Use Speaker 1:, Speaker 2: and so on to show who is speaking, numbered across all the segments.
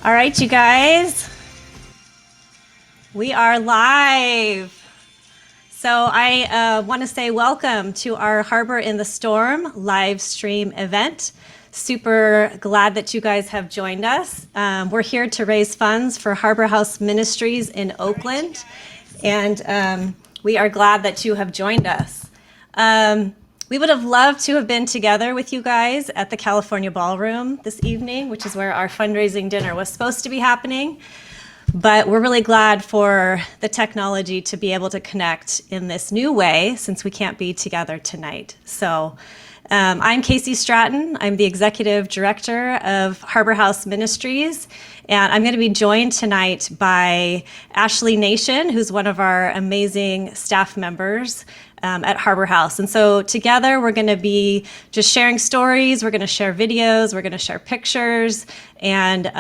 Speaker 1: All right, you guys, we are live. So I want to say welcome to our Harbor in the Storm live stream event. Super glad that you guys have joined us. We're here to raise funds for Harbor House Ministries in Oakland, and we are glad that you have joined us. We would have loved to have been together with you guys at the California Ballroom this evening, which is where our fundraising dinner was supposed to be happening. But we're really glad for the technology to be able to connect in this new way since we can't be together tonight. So I'm Casey Stratton. I'm the Executive Director of Harbor House Ministries. And I'm going to be joined tonight by Ashley Nation, who's one of our amazing staff members at Harbor House. And so together we're going to be just sharing stories, we're going to share videos, we're going to share pictures. And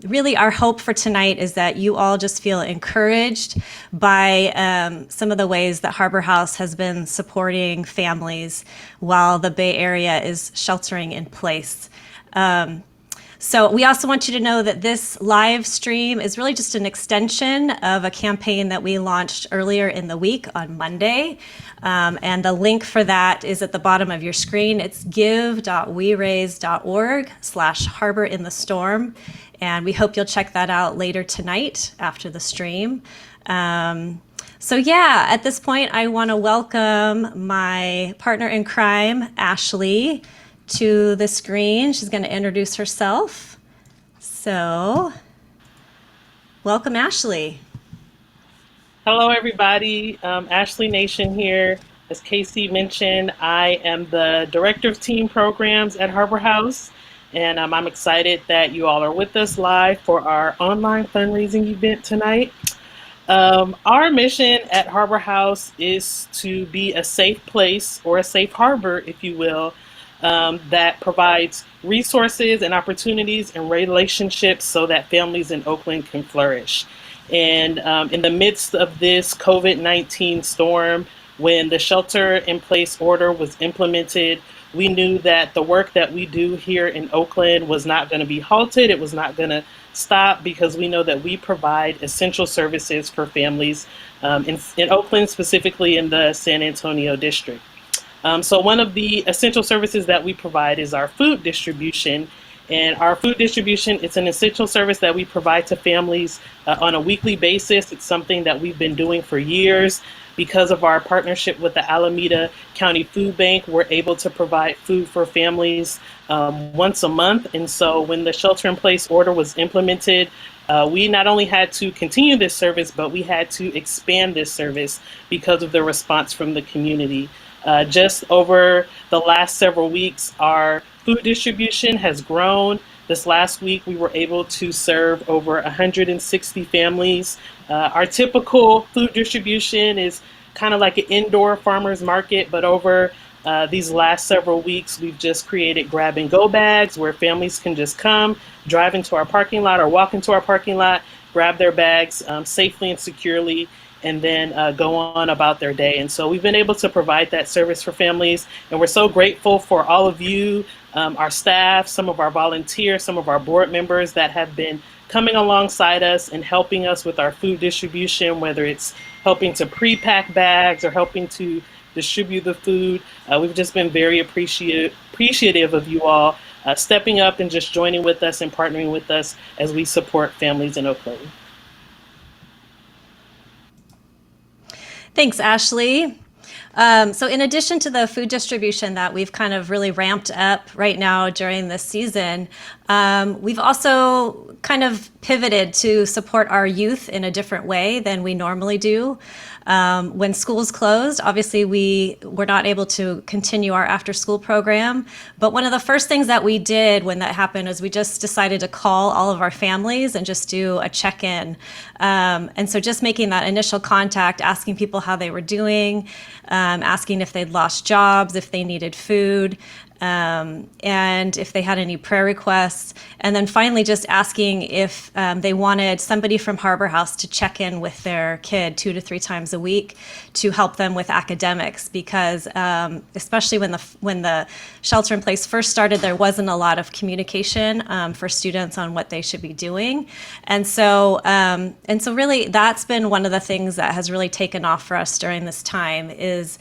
Speaker 1: really our hope for tonight is that you all just feel encouraged by some of the ways that Harbor House has been supporting families while the Bay Area is sheltering in place. So we also want you to know that this live stream is really just an extension of a campaign that we launched earlier in the week on Monday. And the link for that is at the bottom of your screen. It's give.weraise.org/harbor in the storm. And we hope you'll check that out later tonight after the stream. So yeah, at this point, I want to welcome my partner in crime, Ashley, to the screen. She's going to introduce herself. So, welcome, Ashley.
Speaker 2: Hello, everybody. Ashley Nation here. As Casey mentioned, I am the Director of Team Programs at Harbor House, and I'm excited that you all are with us live for our online fundraising event tonight. Our mission at Harbor House is to be a safe place, or a safe harbor, if you will, that provides resources and opportunities and relationships so that families in Oakland can flourish. And in the midst of this COVID-19 storm, when the shelter-in-place order was implemented, we knew that the work that we do here in Oakland was not going to be halted. It was not going to stop, because we know that we provide essential services for families in Oakland, specifically in the San Antonio district. So one of the essential services that we provide is our food distribution. And our food distribution, it's an essential service that we provide to families on a weekly basis. It's something that we've been doing for years. Because of our partnership with the Alameda County Food Bank, we're able to provide food for families once a month. And so when the shelter-in-place order was implemented, we not only had to continue this service, but we had to expand this service because of the response from the community. Just over the last several weeks, our food distribution has grown. This last week, we were able to serve over 160 families. Our typical food distribution is kind of like an indoor farmer's market, but over these last several weeks, we've just created grab-and-go bags where families can just come, drive into our parking lot or walk into our parking lot, grab their bags safely and securely, and then go on about their day. And so we've been able to provide that service for families, and we're so grateful for all of you, our staff, some of our volunteers, some of our board members that have been coming alongside us and helping us with our food distribution, whether it's helping to pre-pack bags or helping to distribute the food. We've just been very appreciative of you all stepping up and just joining with us and partnering with us as we support families in Oakland.
Speaker 1: Thanks, Ashley. So in addition to the food distribution that we've kind of really ramped up right now during this season, we've also kind of pivoted to support our youth in a different way than we normally do. When schools closed, obviously we were not able to continue our after school program. But one of the first things that we did when that happened is we just decided to call all of our families and just do a check-in. And so just making that initial contact, asking people how they were doing, asking if they'd lost jobs, if they needed food. and if they had any prayer requests. And then finally, just asking if they wanted somebody from Harbor House to check in with their kid 2 to 3 times a week to help them with academics, because especially when the shelter in place first started, there wasn't a lot of communication for students on what they should be doing. And so really that's been one of the things that has really taken off for us during this time is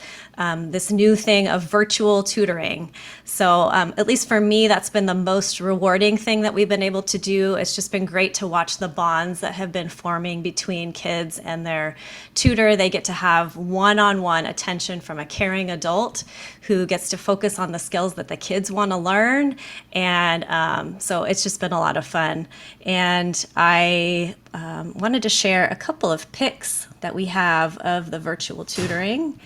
Speaker 1: this new thing of virtual tutoring. So at least for me, that's been the most rewarding thing that we've been able to do. It's just been great to watch the bonds that have been forming between kids and their tutor. They get to have one-on-one attention from a caring adult who gets to focus on the skills that the kids want to learn. And so it's just been a lot of fun. And I wanted to share a couple of pics that we have of the virtual tutoring.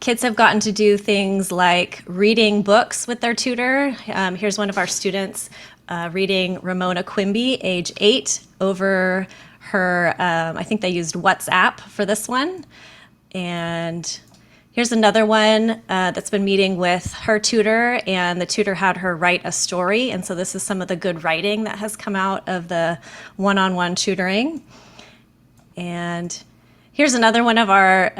Speaker 1: Kids have gotten to do things like reading books with their tutor. Here's one of our students reading Ramona Quimby, age 8, over her, I think they used WhatsApp for this one. And here's another one that's been meeting with her tutor, and the tutor had her write a story. And so this is some of the good writing that has come out of the one-on-one tutoring. And here's another one of our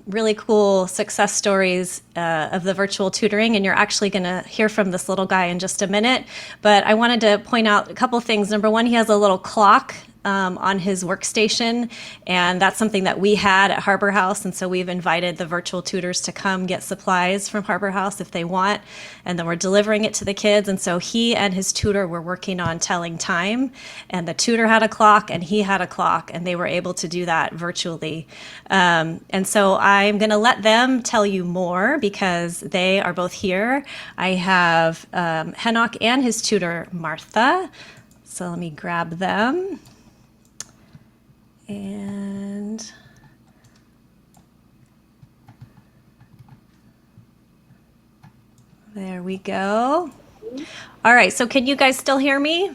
Speaker 1: really cool success stories of the virtual tutoring, and you're actually going to hear from this little guy in just a minute. But I wanted to point out a couple things. Number one, he has a little clock on his workstation, and that's something that we had at Harbor House, and so we've invited the virtual tutors to come get supplies from Harbor House if they want, and then we're delivering it to the kids. And so he and his tutor were working on telling time, and the tutor had a clock and he had a clock, and they were able to do that virtually. And so I'm going to let them tell you more because they are both here. I have Henoch and his tutor, Martha. So let me grab them. And there we go. All right, so can you guys still hear me?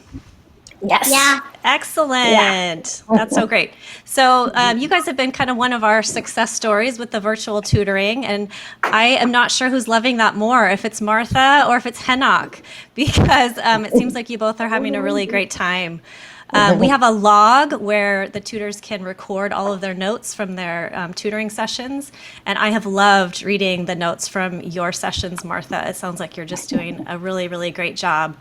Speaker 3: Yes.
Speaker 4: Yeah.
Speaker 1: Excellent. Yeah. That's so great. So you guys have been kind of one of our success stories with the virtual tutoring, and I am not sure who's loving that more, if it's Martha or if it's Henoch, because it seems like you both are having a really great time. We have a log where the tutors can record all of their notes from their tutoring sessions, and I have loved reading the notes from your sessions, Martha. It sounds like you're just doing a really, really great job.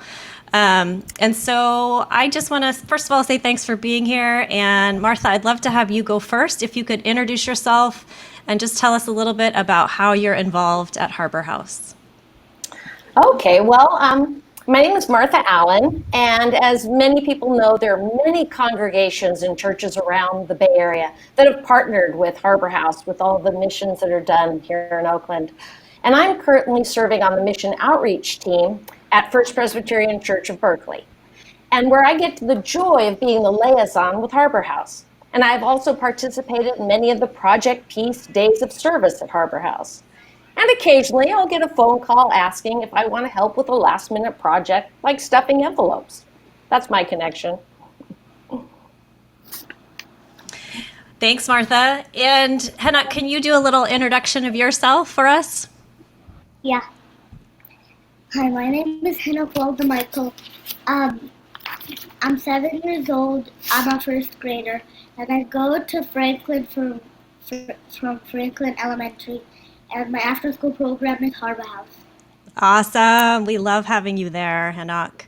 Speaker 1: And so I just want to, first of all, say thanks for being here. And Martha, I'd love to have you go first. If you could introduce yourself and just tell us a little bit about how you're involved at Harbor House.
Speaker 3: Okay, well, my name is Martha Allen, and as many people know, there are many congregations and churches around the Bay Area that have partnered with Harbor House with all the missions that are done here in Oakland. And I'm currently serving on the mission outreach team at First Presbyterian Church of Berkeley, and where I get the joy of being the liaison with Harbor House. And I've also participated in many of the Project Peace days of service at Harbor House. And occasionally I'll get a phone call asking if I want to help with a last-minute project like stuffing envelopes. That's my connection.
Speaker 1: Thanks, Martha. And Henoch, can you do a little introduction of yourself for us?
Speaker 4: Yeah. Hi, my name is Henoch Michael. I'm 7 years old. I'm a first grader, and I go to Franklin from Franklin Elementary, and my after-school program is Harbor House.
Speaker 1: Awesome. We love having you there, Henoch.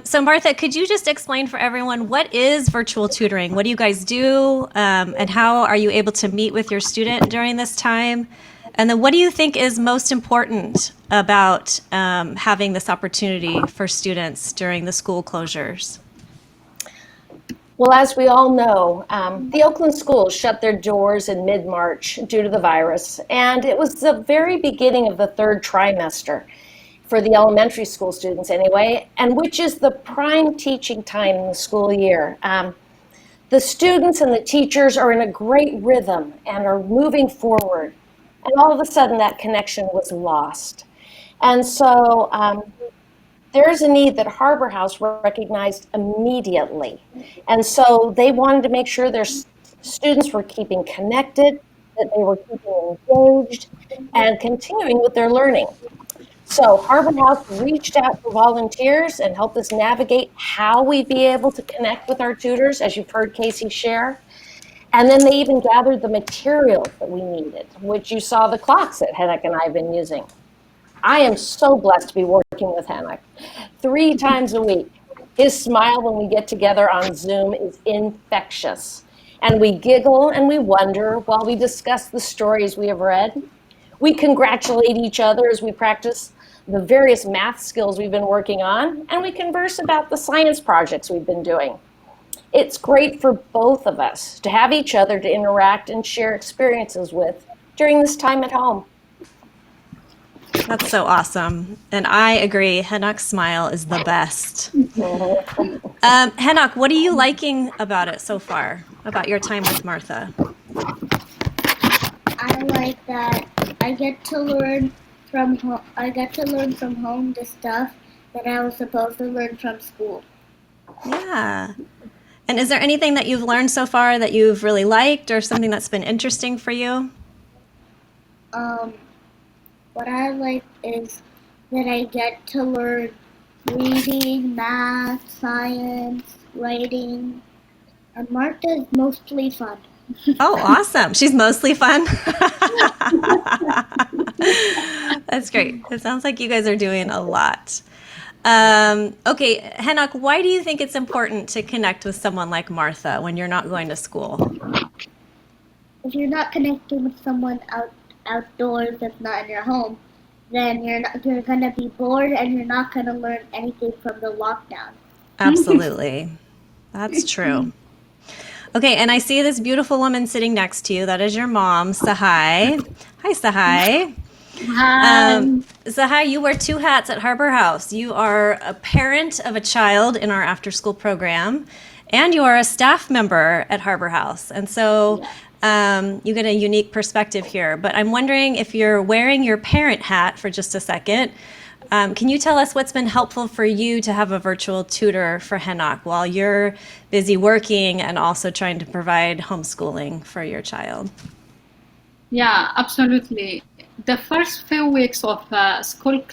Speaker 1: So Martha, could you just explain for everyone, what is virtual tutoring? What do you guys do? And how are you able to meet with your student during this time? And then what do you think is most important about having this opportunity for students during the school closures?
Speaker 3: Well, as we all know, the Oakland schools shut their doors in mid-March due to the virus, and it was the very beginning of the third trimester for the elementary school students anyway, and which is the prime teaching time in the school year. The students and the teachers are in a great rhythm and are moving forward, and all of a sudden that connection was lost. And so there's a need that Harbor House recognized immediately. And so they wanted to make sure their students were keeping connected, that they were keeping engaged and continuing with their learning. So Harbor House reached out for volunteers and helped us navigate how we'd be able to connect with our tutors, as you've heard Casey share. And then they even gathered the materials that we needed, which you saw the clocks that Henrik and I have been using. I am so blessed to be working with Henrik 3 times a week. His smile when we get together on Zoom is infectious. And we giggle and we wonder while we discuss the stories we have read. We congratulate each other as we practice the various math skills we've been working on, and we converse about the science projects we've been doing. It's great for both of us to have each other to interact and share experiences with during this time at home.
Speaker 1: That's so awesome. And I agree, Henok's smile is the best. Henok, what are you liking about it so far, about your time with Martha?
Speaker 4: I like that I get to learn from home. I get to learn from home the stuff that I was supposed to learn from school.
Speaker 1: Yeah. And is there anything that you've learned so far that you've really liked or something that's been interesting for you?
Speaker 4: What I like is that I get to learn reading, math, science, writing, and Martha is mostly fun.
Speaker 1: Oh, awesome. She's mostly fun. That's great. It sounds like you guys are doing a lot. Okay, Henok, why do you think it's important to connect with someone like Martha when you're not going to school?
Speaker 4: If you're not connecting with someone outdoors that's not in your home, then you're gonna be bored and you're not gonna learn anything from the lockdown.
Speaker 1: Absolutely. That's true. Okay, and I see this beautiful woman sitting next to you. That is your mom, Sahai. Hi, Sahai.
Speaker 5: Hi.
Speaker 1: Sahai, you wear 2 hats at Harbor House. You are a parent of a child in our after-school program, and you are a staff member at Harbor House. And so you get a unique perspective here. But I'm wondering if you're wearing your parent hat for just a second. Can you tell us what's been helpful for you to have a virtual tutor for Henok while you're busy working and also trying to provide homeschooling for your child?
Speaker 5: Yeah, absolutely. The first few weeks of school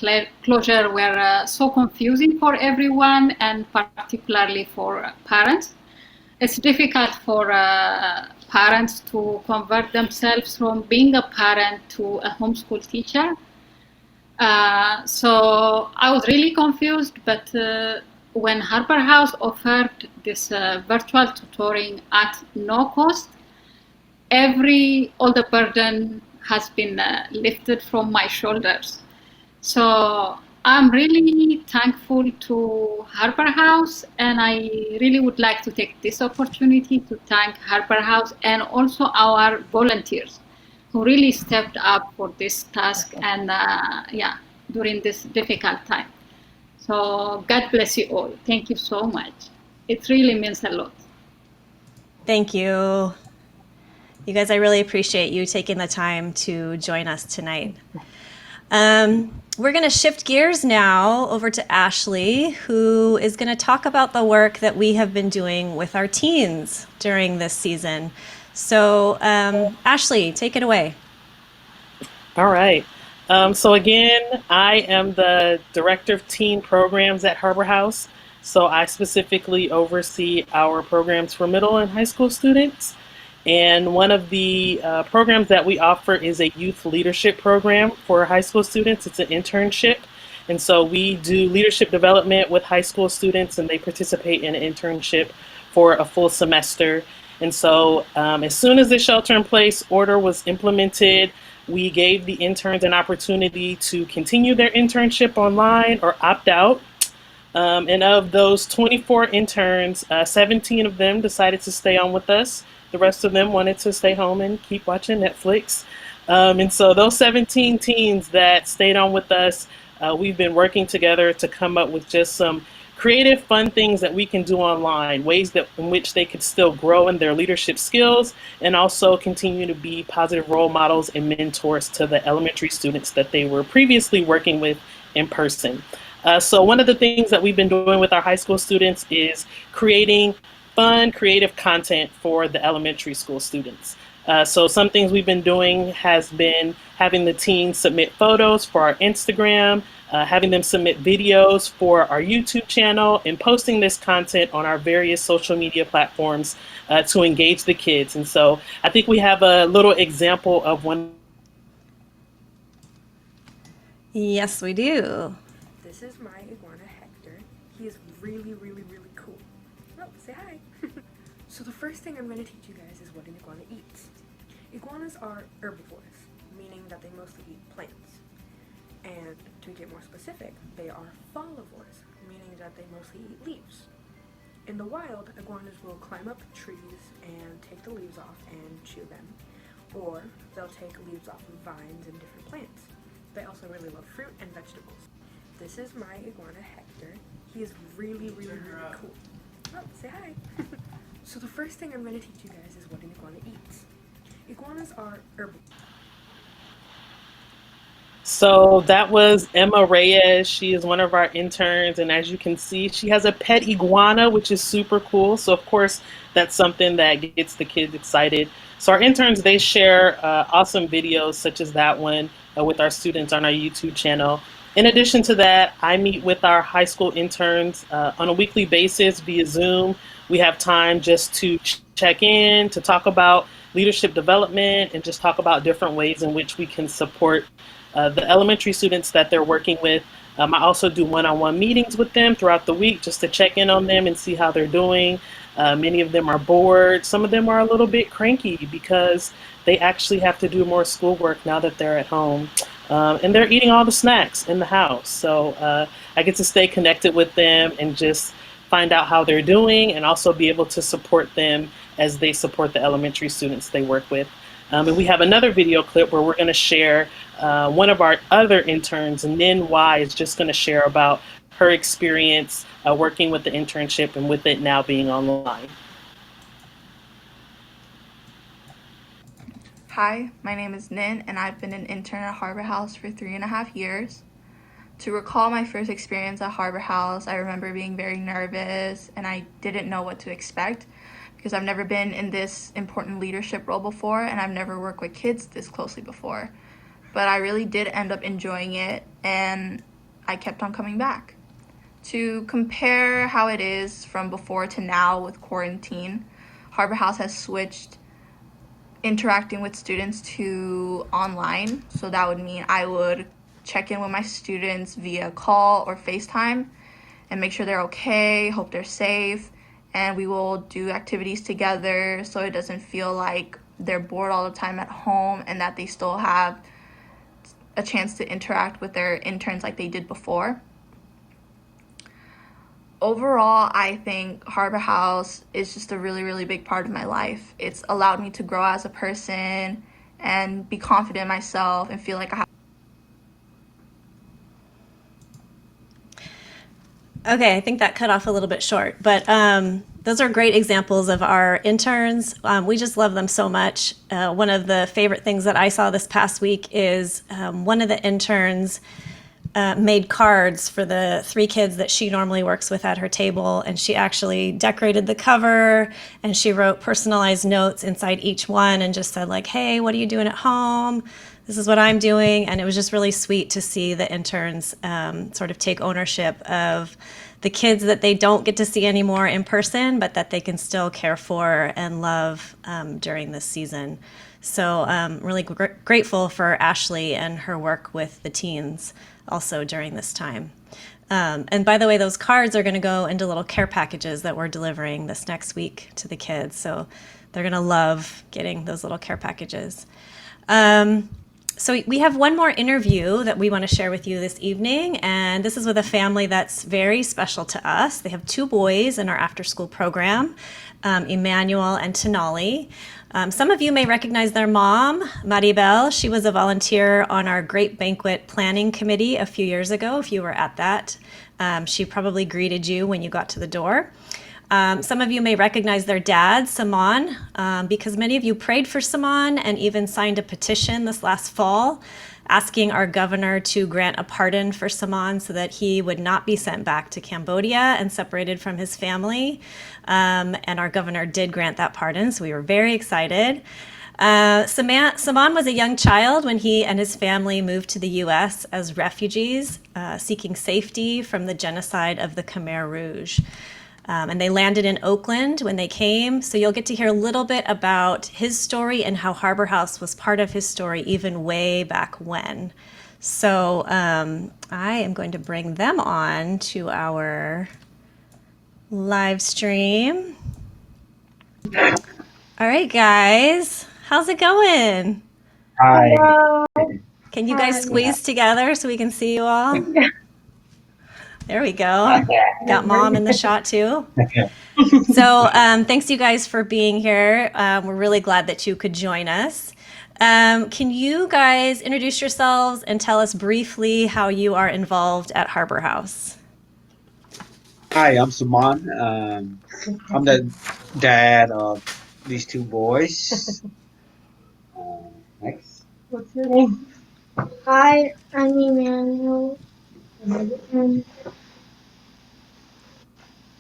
Speaker 5: closure were so confusing for everyone, and particularly for parents. It's difficult for parents to convert themselves from being a parent to a homeschool teacher. So I was really confused, but when Harbor House offered this virtual tutoring at no cost, all the burden has been lifted from my shoulders. So I'm really thankful to Harbor House, and I really would like to take this opportunity to thank Harbor House and also our volunteers who really stepped up for this task and during this difficult time. So God bless you all. Thank you so much. It really means a lot.
Speaker 1: Thank you. You guys, I really appreciate you taking the time to join us tonight. We're going to shift gears now over to Ashley, who is going to talk about the work that we have been doing with our teens during this season. So, Ashley, take it away.
Speaker 2: All right. So again, I am the Director of Teen Programs at Harbor House. So I specifically oversee our programs for middle and high school students. And one of the programs that we offer is a youth leadership program for high school students. It's an internship. And so we do leadership development with high school students, and they participate in an internship for a full semester. And so as soon as the shelter-in-place order was implemented, we gave the interns an opportunity to continue their internship online or opt out. And of those 24 interns, 17 of them decided to stay on with us. The rest of them wanted to stay home and keep watching Netflix. And so those 17 teens that stayed on with us, we've been working together to come up with just some creative, fun things that we can do online, ways in which they could still grow in their leadership skills and also continue to be positive role models and mentors to the elementary students that they were previously working with in person. So one of the things that we've been doing with our high school students is creating fun, creative content for the elementary school students. So some things we've been doing has been having the teens submit photos for our Instagram, having them submit videos for our YouTube channel, and posting this content on our various social media platforms to engage the kids. And so I think we have a little example of one.
Speaker 1: Yes, we do.
Speaker 6: This is my iguana Hector. He is really, really, really cool. Oh, say hi. So the first thing I'm going to teach you guys is what an iguana eats. Iguanas are herbivores, meaning that they mostly eat plants. And to get more specific, they are fallivores, meaning that they mostly eat leaves. In the wild, iguanas will climb up trees and take the leaves off and chew them, or they'll take leaves off of vines and different plants. They also really love fruit and vegetables. This is my iguana Hector. He is really, really, really cool. Oh, say hi. So the first thing I'm going to teach you guys is what an iguana eats. Iguanas are herbivores.
Speaker 2: So that was Emma Reyes. She is one of our interns, and as you can see, she has a pet iguana, which is super cool. So of course, that's something that gets the kids excited. So our interns, they share awesome videos such as that one with our students on our YouTube channel. In addition to that, I meet with our high school interns on a weekly basis via Zoom. We have time just to check in, to talk about leadership development, and just talk about different ways in which we can support the elementary students that they're working with. I also do one-on-one meetings with them throughout the week just to check in on them and see how they're doing. Many of them are bored. Some of them are a little bit cranky because they actually have to do more schoolwork now that they're at home. And they're eating all the snacks in the house. So I get to stay connected with them and just find out how they're doing, and also be able to support them as they support the elementary students they work with. And we have another video clip where we're going to share one of our other interns, Nin Y, is just going to share about her experience working with the internship and with it now being online.
Speaker 7: Hi, my name is Nin, and I've been an intern at Harbor House for 3.5 years. To recall my first experience at Harbor House, I remember being very nervous and I didn't know what to expect because I've never been in this important leadership role before, and I've never worked with kids this closely before. But I really did end up enjoying it, and I kept on coming back. To compare how it is from before to now with quarantine, Harbor House has switched interacting with students to online. So that would mean I would check in with my students via call or FaceTime and make sure they're okay, hope they're safe, and we will do activities together so it doesn't feel like they're bored all the time at home, and that they still have a chance to interact with their interns like they did before. Overall, I think Harbor House is just a really, really big part of my life. It's allowed me to grow as a person and be confident in myself and feel like I have.
Speaker 1: Okay, I think that cut off a little bit short, but those are great examples of our interns. We just love them so much. One of the favorite things that I saw this past week is one of the interns made cards for the 3 kids that she normally works with at her table, and she actually decorated the cover, and she wrote personalized notes inside each one and just said like, hey, what are you doing at home? This is what I'm doing. And it was just really sweet to see the interns sort of take ownership of the kids that they don't get to see anymore in person, but that they can still care for and love during this season. So really grateful for Ashley and her work with the teens also during this time. And by the way, those cards are going to go into little care packages that we're delivering this next week to the kids. So they're going to love getting those little care packages. So we have one more interview that we want to share with you this evening, and this is with a family that's very special to us. They have 2 boys in our after-school program, Emmanuel and Tenali. Some of you may recognize their mom, Maribel. She was a volunteer on our Great Banquet Planning Committee a few years ago, if you were at that. She probably greeted you when you got to the door. Some of you may recognize their dad, Saman, because many of you prayed for Saman and even signed a petition this last fall asking our governor to grant a pardon for Saman so that he would not be sent back to Cambodia and separated from his family. And our governor did grant that pardon, so we were very excited. Saman was a young child when he and his family moved to the U.S. as refugees, seeking safety from the genocide of the Khmer Rouge. And they landed in Oakland when they came. So you'll get to hear a little bit about his story and how Harbor House was part of his story even way back when. So I am going to bring them on to our live stream. All right, guys. How's it going?
Speaker 8: Hi.
Speaker 1: Can you guys squeeze together so we can see you all? There we go. Got mom in the shot too. So thanks you guys for being here. We're really glad that you could join us. Can you guys introduce yourselves and tell us briefly how you are involved at Harbor House?
Speaker 8: Hi, I'm Saman. I'm the dad of these two boys. Next.
Speaker 9: What's your name?
Speaker 4: Hi, I'm Emmanuel. And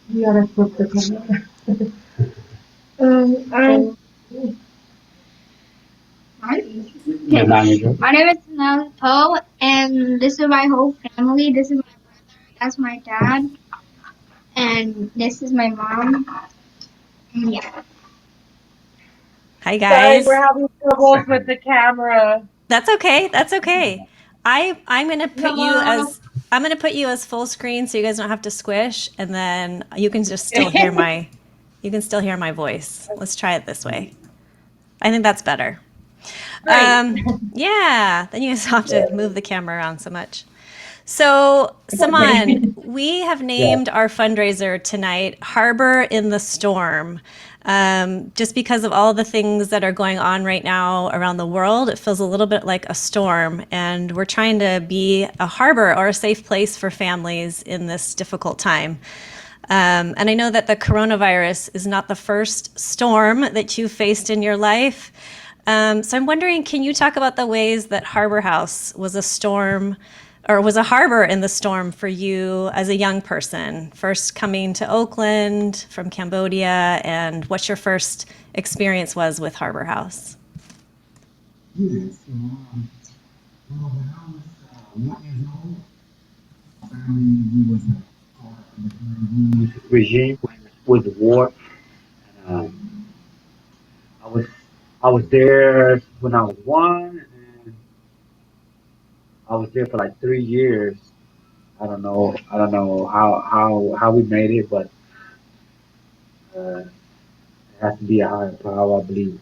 Speaker 9: You gotta flip the camera.
Speaker 4: I'm
Speaker 8: Your 9 years old.
Speaker 4: my name is Nell Poe, and this is my whole family. This is my brother. That's my dad, and this is my mom. And yeah.
Speaker 1: Hi
Speaker 9: Sorry,
Speaker 1: guys.
Speaker 9: we're having troubles with the camera.
Speaker 1: That's okay. That's okay. I'm gonna put you as full screen so you guys don't have to squish, and then you can just still hear my voice. Let's try it this way. I think that's better. Yeah, then you guys don't have to move the camera around so much. So, Saman, we have named our fundraiser tonight Harbor in the Storm. Just because of all the things that are going on right now around the world, it feels a little bit like a storm, and we're trying to be a harbor or a safe place for families in this difficult time. And I know that the coronavirus is not the first storm that you've faced in your life. So I'm wondering, can you talk about the ways that Harbor House was a storm or was a harbor in the storm for you as a young person, first coming to Oakland from Cambodia, and what your first experience was with Harbor House?
Speaker 8: Yes. When I was 1 year old, family, we was caught in the Khmer Rouge regime with the war. Um, I was I was there when I was one, and I was there for like 3 years. I don't know how we made it, but it has to be a higher power. I believe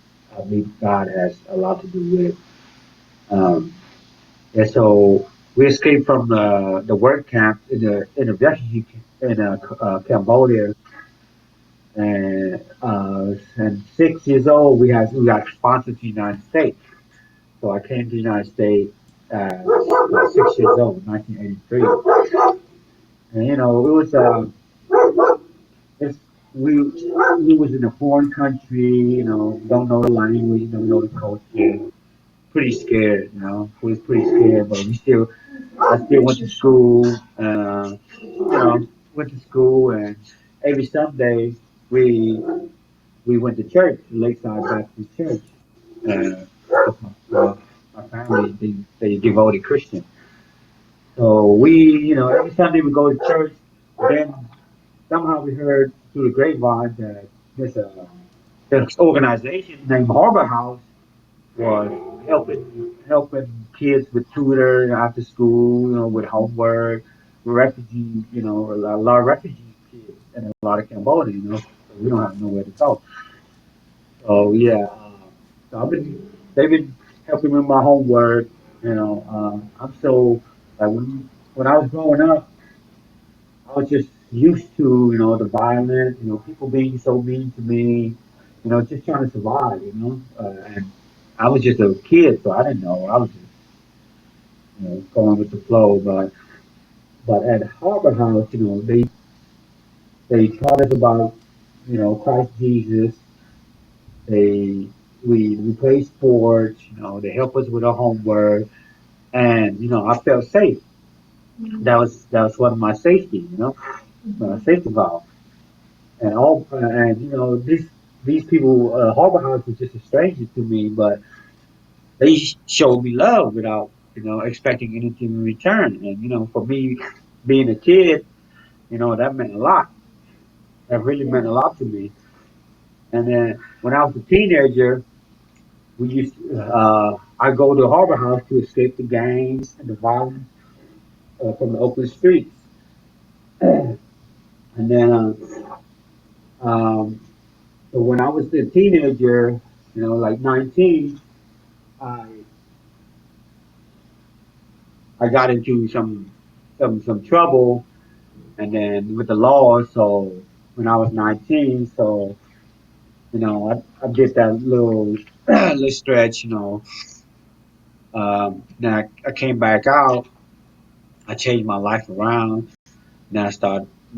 Speaker 8: God has a lot to do with it. Um, and so we escaped from the work camp in the refugee in Cambodia, and 6 years old we got sponsored to the United States. So I came to the United States at 6 years old, 1983, and it was it's, we was in a foreign country, don't know the language, don't know the culture, pretty scared, we was pretty scared, but I still went to school, went to school, and every Sunday we we went to church, Lakeside Baptist Church. My family, they devoted Christian. So every Sunday we go to church. Then somehow we heard through the grapevine that this organization named Harbor House was helping kids with tutor after school, with homework, refugees, a lot of refugee kids and a lot of Cambodia, so we don't have nowhere to go. So yeah, so they've been helping with my homework. I'm so like when I was growing up, I was just used to the violence, people being so mean to me, just trying to survive, and I was just a kid, so I didn't know. I was just going with the flow. But at Harbor House, they taught us about Christ Jesus. They we play sports. They help us with our homework, and I felt safe. That was one of my safety. Safety valve, and these people, Harbor House was just a stranger to me, but they showed me love without expecting anything in return. And for me, being a kid, that meant a lot. That really meant a lot to me. And then when I was a teenager, I go to Harbor House to escape the gangs and the violence from the open streets. And then, so when I was a teenager, like 19, I I got into some trouble, and then with the law. So when I was 19, so I did that little little stretch. Then I came back out. I changed my life around. Then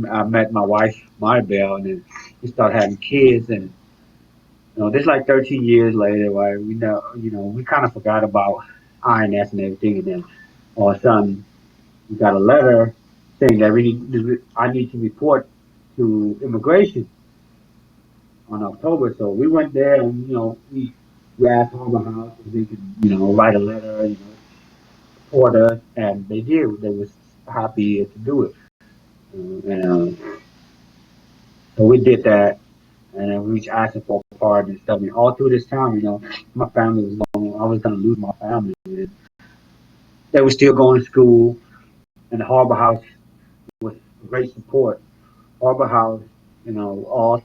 Speaker 8: I met my wife, Maribel, and then we started having kids. And this like 13 years later, right? We kind of forgot about INS and everything, and then all of a sudden we got a letter saying that I need to report to immigration on October. So we went there, and we asked Harbor House if they could write a letter, support us, and they did. They was happy to do it. And so we did that, and then we was asking for a pardon and stuff. And all through this time, my family was going. I was gonna lose my family. And they were still going to school, and the Harbor House was great support. Harbor House, all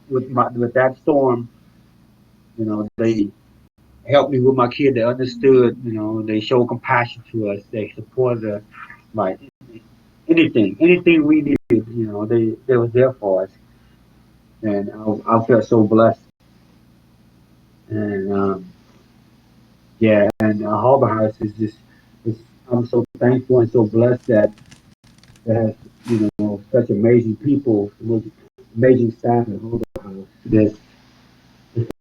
Speaker 8: with that storm, they helped me with my kid. They understood, they showed compassion to us. They supported us, like anything we needed. They was there for us, and I felt so blessed. And yeah, and Harbor House is just, it's, I'm so thankful and so blessed that it has, such amazing people, amazing staff at Harbor House. There's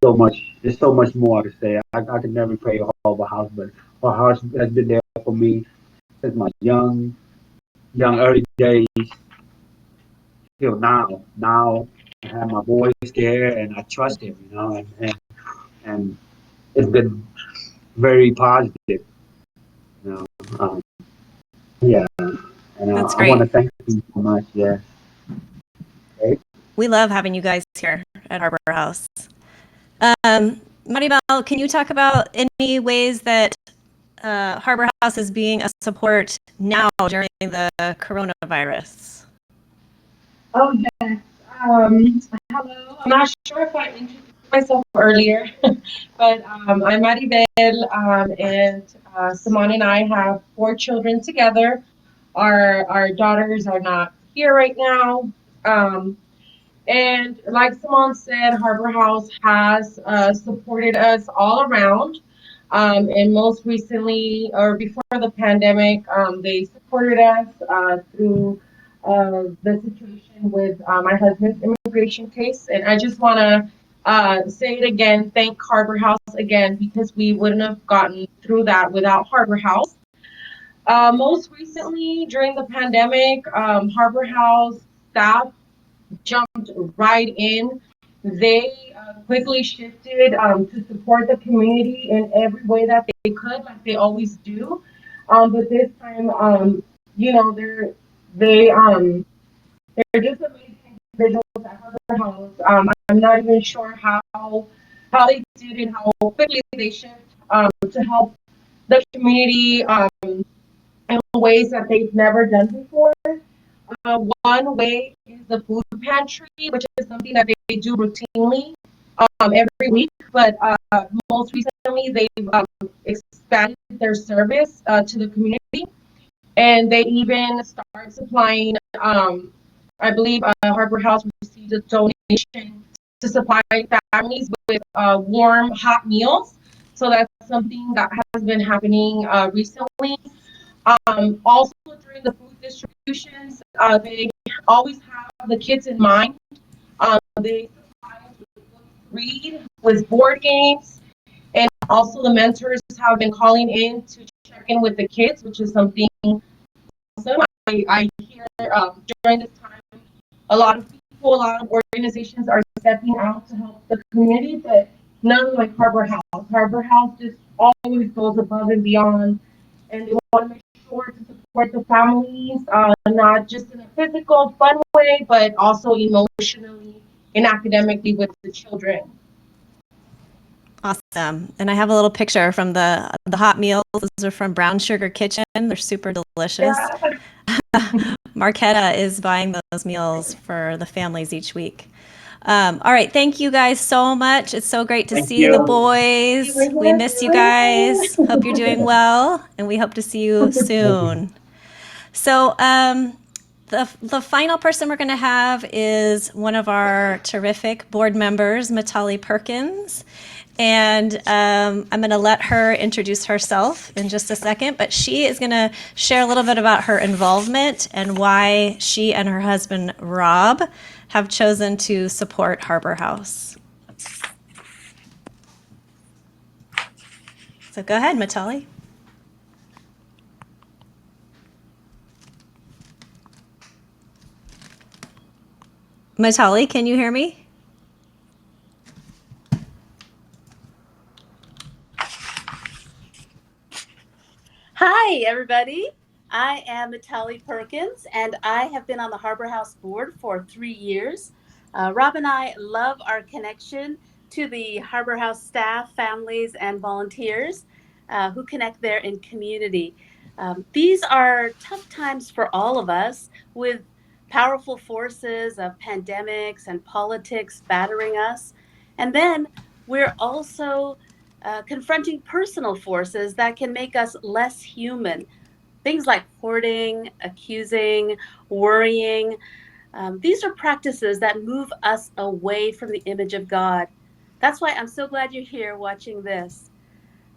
Speaker 8: so much more to say. I could never pay Harbor House, but Harbor House has been there for me since my young early days till now. Now I have my boys there, and I trust him, and it's been very positive, you know. Um, yeah, and
Speaker 1: That's
Speaker 8: I want
Speaker 1: great.
Speaker 8: to thank you so much. Yeah. Okay.
Speaker 1: We love having you guys here at Harbor House. Maribel, can you talk about any ways that Harbor House is being a support now during the coronavirus?
Speaker 9: Oh, yes. Hello. I'm not sure if I introduced myself earlier, but I'm Maribel, and Simone and I have 4 children together. Our daughters are not here right now. Um, And like Simone said, Harbor House has supported us all around. And most recently, or before the pandemic, they supported us through the situation with my husband's immigration case. And I just want to say it again, thank Harbor House again, because we wouldn't have gotten through that without Harbor House. Most recently, during the pandemic, Harbor House staff jumped right in. They quickly shifted to support the community in every way that they could, like they always do. But this time, you know, they're they they're just amazing individuals at Harbor House. I'm not even sure how they did it, how quickly they shift to help the community in ways that they've never done before. One way is the food pantry, which is something that they do routinely every week. But most recently, they've expanded their service to the community, and they even start supplying. I believe Harbor House received a donation to supply families with warm, hot meals. So that's something that has been happening recently. Also, during the food distributions, they always have the kids in mind. They read with board games, and also the mentors have been calling in to check in with the kids, which is something awesome. I hear during this time a lot of people, a lot of organizations are stepping out to help the community, but none like Harbor House. Harbor House just always goes above and beyond, and they want to make sure to support the families, not just in a physical, fun way, but also emotionally and academically with the children.
Speaker 1: Awesome. And I have a little picture from the hot meals. Those are from Brown Sugar Kitchen. They're super delicious. Marquetta is buying those meals for the families each week. All right. Thank you guys so much. It's so great to see the boys. We miss you guys. Hope you're doing well, and we hope to see you soon. So the final person we're going to have is one of our terrific board members, Metalli Perkins. And I'm going to let her introduce herself in just a second, but she is going to share a little bit about her involvement and why she and her husband, Rob, have chosen to support Harbor House. So go ahead, Metalli. Metalli, can you hear me?
Speaker 10: Hi, everybody. I am Metalli Perkins, and I have been on the Harbor House board for 3 years. Rob and I love our connection to the Harbor House staff, families, and volunteers who connect there in community. These are tough times for all of us, with powerful forces of pandemics and politics battering us. And then we're also confronting personal forces that can make us less human. Things like hoarding, accusing, worrying. These are practices that move us away from the image of God. That's why I'm so glad you're here watching this.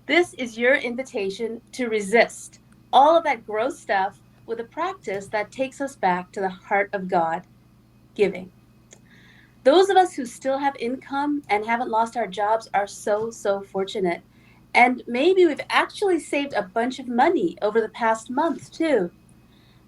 Speaker 10: This is your invitation to resist all of that gross stuff with a practice that takes us back to the heart of God, giving. Those of us who still have income and haven't lost our jobs are so, so fortunate. And maybe we've actually saved a bunch of money over the past month, too.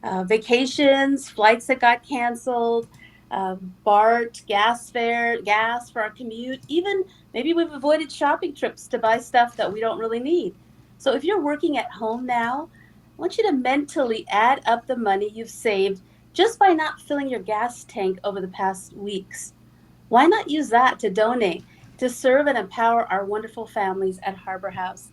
Speaker 10: Vacations, flights that got canceled, BART, gas fare, gas for our commute. Even maybe we've avoided shopping trips to buy stuff that we don't really need. So if you're working at home now, I want you to mentally add up the money you've saved just by not filling your gas tank over the past weeks. Why not use that to donate, to serve and empower our wonderful families at Harbor House?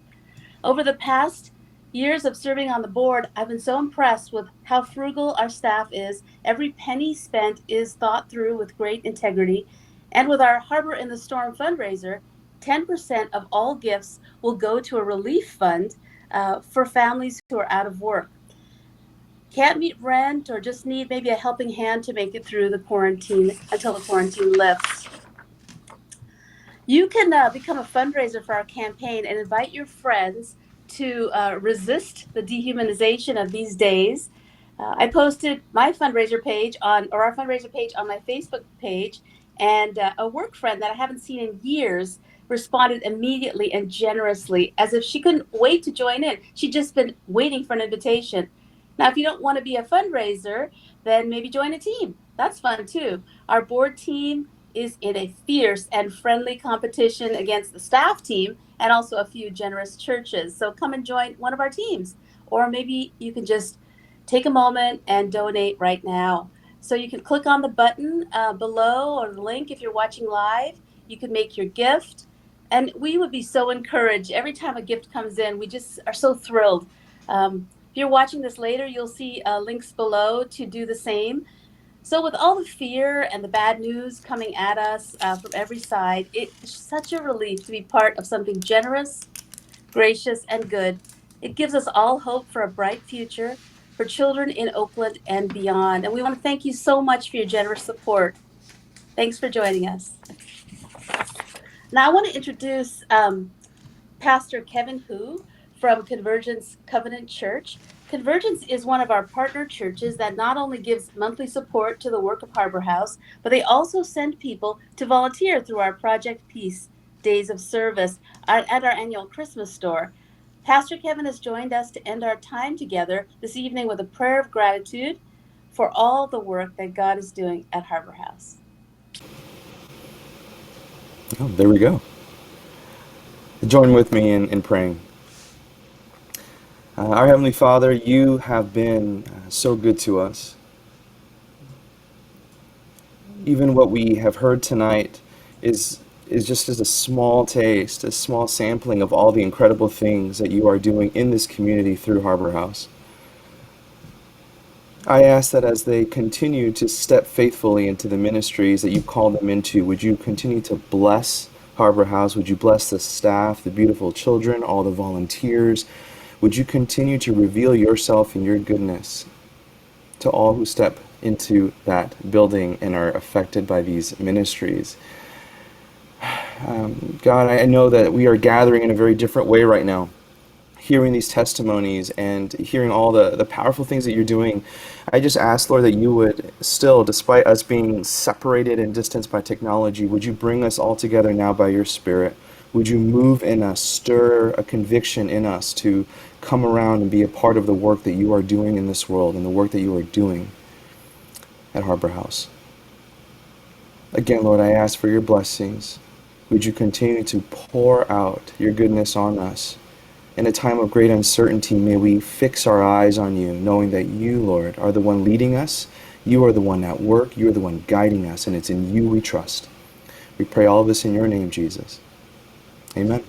Speaker 10: Over the past years of serving on the board, I've been so impressed with how frugal our staff is. Every penny spent is thought through with great integrity. And with our Harbor in the Storm fundraiser, 10% of all gifts will go to a relief fund for families who are out of work. Can't meet rent or just need maybe a helping hand to make it through the quarantine until the quarantine lifts. You can become a fundraiser for our campaign and invite your friends to resist the dehumanization of these days. I posted my fundraiser page or our fundraiser page on my Facebook page, and a work friend that I haven't seen in years responded immediately and generously as if she couldn't wait to join in. She'd just been waiting for an invitation. Now, if you don't want to be a fundraiser, then maybe join a team. That's fun too. Our board team is in a fierce and friendly competition against the staff team and also a few generous churches. So come and join one of our teams. Or maybe you can just take a moment and donate right now. So you can click on the button below or the link if you're watching live. You can make your gift. And we would be so encouraged. Every time a gift comes in, we just are so thrilled. If you're watching this later, you'll see links below to do the same. So with all the fear and the bad news coming at us from every side, it's such a relief to be part of something generous, gracious, and good. It gives us all hope for a bright future for children in Oakland and beyond. And we want to thank you so much for your generous support. Thanks for joining us. Now I want to introduce Pastor Kevin Hu from Convergence Covenant Church. Convergence is one of our partner churches that not only gives monthly support to the work of Harbor House, but they also send people to volunteer through our Project Peace Days of Service at our annual Christmas store. Pastor Kevin has joined us to end our time together this evening with a prayer of gratitude for all the work that God is doing at Harbor House.
Speaker 11: Oh, there we go. Join with me in praying. Our Heavenly Father, you have been so good to us. Even what we have heard tonight is just as a small taste, a small sampling of all the incredible things that you are doing in this community through Harbor House. I ask that as they continue to step faithfully into the ministries that you call them into, would you continue to bless Harbor House? Would you bless the staff, the beautiful children, all the volunteers? Would you continue to reveal yourself and your goodness to all who step into that building and are affected by these ministries? God, I know that we are gathering in a very different way right now, hearing these testimonies and hearing all the powerful things that you're doing. I just ask, Lord, that you would still, despite us being separated and distanced by technology, would you bring us all together now by your Spirit? Would you move in us, stir a conviction in us to come around and be a part of the work that you are doing in this world and the work that you are doing at Harbor House? Again, Lord, I ask for your blessings. Would you continue to pour out your goodness on us? In a time of great uncertainty, may we fix our eyes on you, knowing that you, Lord, are the one leading us. You are the one at work. You are the one guiding us, and it's in you we trust. We pray all of this in your name, Jesus. Amen.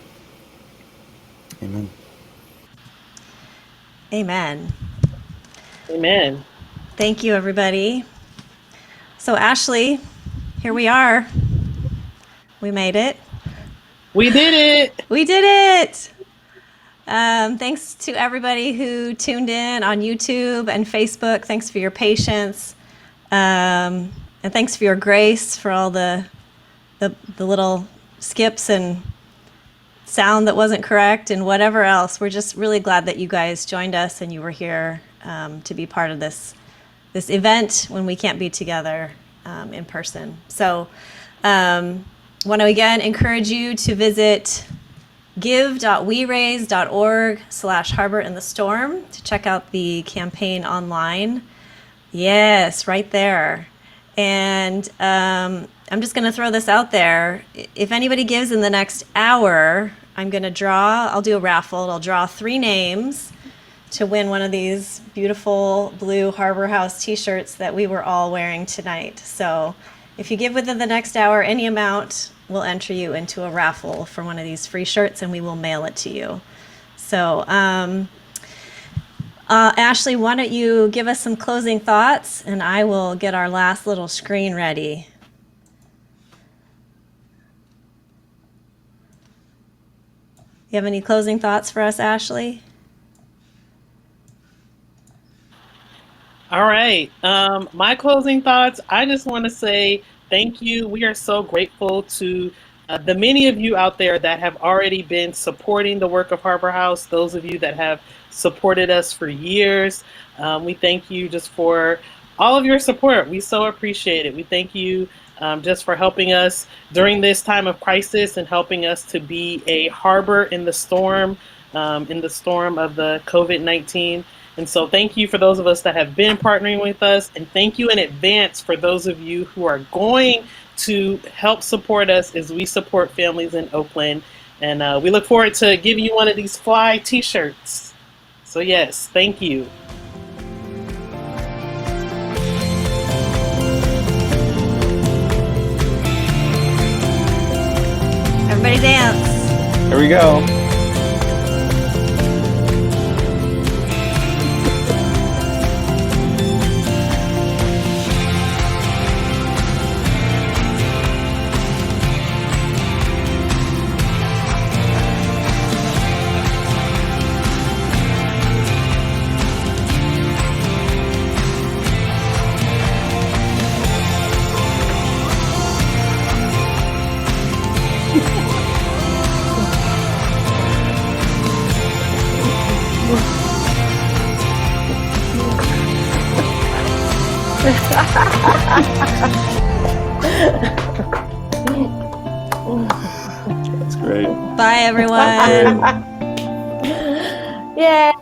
Speaker 11: Amen.
Speaker 1: Amen.
Speaker 2: Amen.
Speaker 1: Thank you, everybody. So, Ashley, here we are. We made it.
Speaker 2: We did it.
Speaker 1: We did it. Thanks to everybody who tuned in on YouTube and Facebook. Thanks for your patience. And thanks for your grace for all the little skips and sound that wasn't correct and whatever else. We're just really glad that you guys joined us and you were here to be part of this event when we can't be together in person. So want to again encourage you to visit give.weraise.org/Harbor in the Storm to check out the campaign online. Yes, right there. And I'm just going to throw this out there. If anybody gives in the next hour, I'll do a raffle. I'll draw 3 names to win one of these beautiful blue Harbor House t-shirts that we were all wearing tonight. So if you give within the next hour, any amount, we'll enter you into a raffle for one of these free shirts and we will mail it to you. So Ashley, why don't you give us some closing thoughts and I will get our last little screen ready. You have any closing thoughts for us, Ashley?
Speaker 2: All right. My closing thoughts, I just want to say thank you. We are so grateful to the many of you out there that have already been supporting the work of Harbor House, those of you that have supported us for years. We thank you just for all of your support. We so appreciate it. We thank you just for helping us during this time of crisis and helping us to be a harbor in the storm of the COVID-19. And so thank you for those of us that have been partnering with us, and thank you in advance for those of you who are going to help support us as we support families in Oakland. And we look forward to giving you one of these fly t-shirts. So yes, thank you.
Speaker 1: Everybody dance.
Speaker 11: Here we go. That's great.
Speaker 1: Bye, everyone.
Speaker 3: Yay.